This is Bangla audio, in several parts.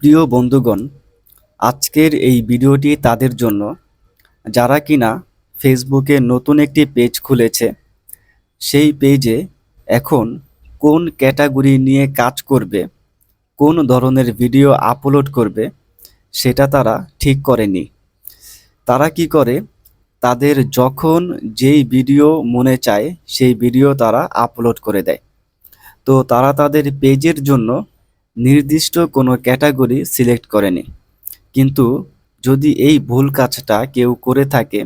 প্রিয় বন্ধুগণ, আজকের এই ভিডিওটি তাদের জন্য যারা কিনা ফেসবুকে নতুন একটি পেজ খুলেছে। সেই পেজে এখন কোন ক্যাটাগরি নিয়ে কাজ করবে, কোন ধরনের ভিডিও আপলোড করবে সেটা তারা ঠিক করেনি। তারা কি করে, তাদের যখন যেই ভিডিও মনে চায় সেই ভিডিও তারা আপলোড করে দেয়। তো তারা তাদের পেজের জন্য নির্দিষ্ট কোনো ক্যাটাগরি সিলেক্ট করেনি। কিন্তু যদি এই ভুল কাজটা কেউ করে থাকে,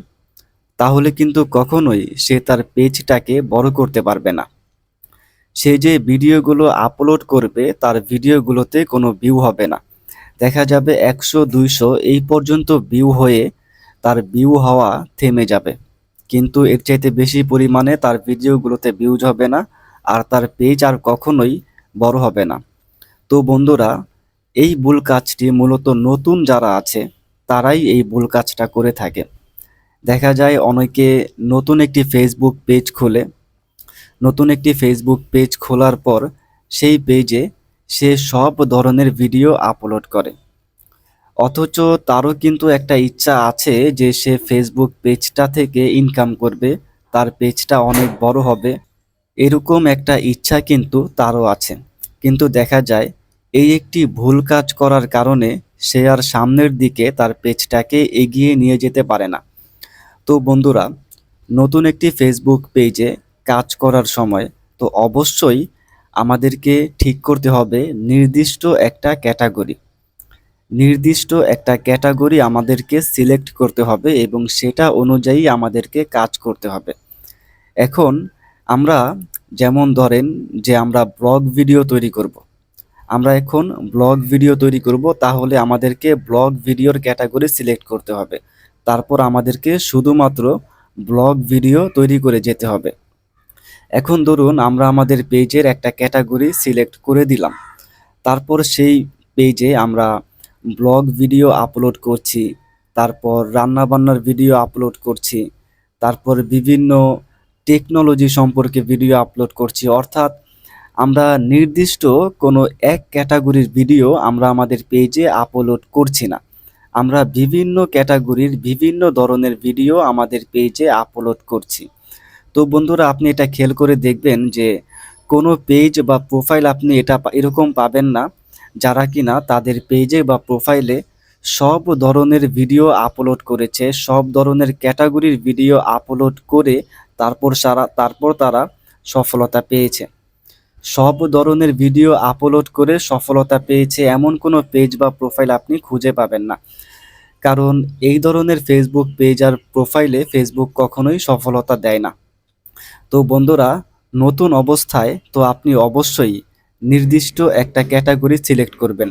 তাহলে কিন্তু কখনোই সে তার পেজটাকে বড় করতে পারবে না। সে যে ভিডিওগুলো আপলোড করবে তার ভিডিওগুলোতে কোনো ভিউ হবে না। দেখা যাবে 100-200 এই পর্যন্ত ভিউ হয়ে তার ভিউ হওয়া থেমে যাবে, কিন্তু এর চাইতে বেশি পরিমাণে তার ভিডিওগুলোতে ভিউজ হবে না, আর তার পেজ আর কখনোই বড় হবে না। তো বন্ধুরা, এই ভুল কাজটি মূলত নতুন যারা আছে তারাই এই ভুল কাজটা করে থাকে। দেখা যায় অনেকে নতুন একটি ফেসবুক পেজ খোলে। নতুন একটি ফেসবুক পেজ খোলার পর সেই পেজে সে সব ধরনের ভিডিও আপলোড করে। অথচ তারও কিন্তু একটা ইচ্ছা আছে যে সে ফেসবুক পেজটা থেকে ইনকাম করবে, তার পেজটা অনেক বড় হবে, এরকম একটা ইচ্ছা কিন্তু তারও আছে। কিন্তু দেখা যায় এই একটি ভুল কাজ করার কারণে সে আর সামনের দিকে তার পেজটাকে এগিয়ে নিয়ে যেতে পারে না। তো বন্ধুরা, নতুন একটি ফেসবুক পেজে কাজ করার সময় তো অবশ্যই আমাদেরকে ঠিক করতে হবে নির্দিষ্ট একটা ক্যাটাগরি আমাদেরকে সিলেক্ট করতে হবে এবং সেটা অনুযায়ী আমাদেরকে কাজ করতে হবে। এখন আমরা যেমন ধরেন যে আমরা ব্লগ ভিডিও তৈরি করব। আমরা এখন ব্লগ ভিডিও তৈরি করব, তাহলে আমাদেরকে ব্লগ ভিডিওর ক্যাটাগরি সিলেক্ট করতে হবে। তারপর আমাদেরকে শুধুমাত্র ব্লগ ভিডিও তৈরি করে যেতে হবে। এখন ধরুন আমরা আমাদের পেজের একটা ক্যাটাগরি সিলেক্ট করে দিলাম। তারপর সেই পেজে আমরা ব্লগ ভিডিও আপলোড করছি, তারপর রান্নাবান্নার ভিডিও আপলোড করছি, তারপর বিভিন্ন টেকনোলজি সম্পর্কে ভিডিও আপলোড করছি। অর্থাৎ আমরা নির্দিষ্ট কোনো এক ক্যাটাগরির ভিডিও আমরা আমাদের পেজে আপলোড করছি না। আমরা বিভিন্ন ক্যাটাগরির বিভিন্ন ধরনের ভিডিও আমাদের পেজে আপলোড করছি। তো বন্ধুরা, আপনি এটা খেয়াল করে দেখবেন যে কোনো পেজ বা প্রোফাইল আপনি এরকম পাবেন না যারা কিনা তাদের পেজে বা প্রোফাইলে সব ধরনের ভিডিও আপলোড করেছে, সব ধরনের ক্যাটাগরির ভিডিও আপলোড করে তারপর তারা সফলতা পেয়েছে। সব ধরনের ভিডিও আপলোড করে সফলতা পেয়েছে এমন কোনো পেজ বা প্রোফাইল আপনি খুঁজে পাবেন না। কারণ এই ধরনের ফেসবুক পেজ আর প্রোফাইলে ফেসবুক কখনোই সফলতা দেয় না। তো বন্ধুরা, নতুন অবস্থায় তো আপনি অবশ্যই নির্দিষ্ট একটা ক্যাটাগরি সিলেক্ট করবেন।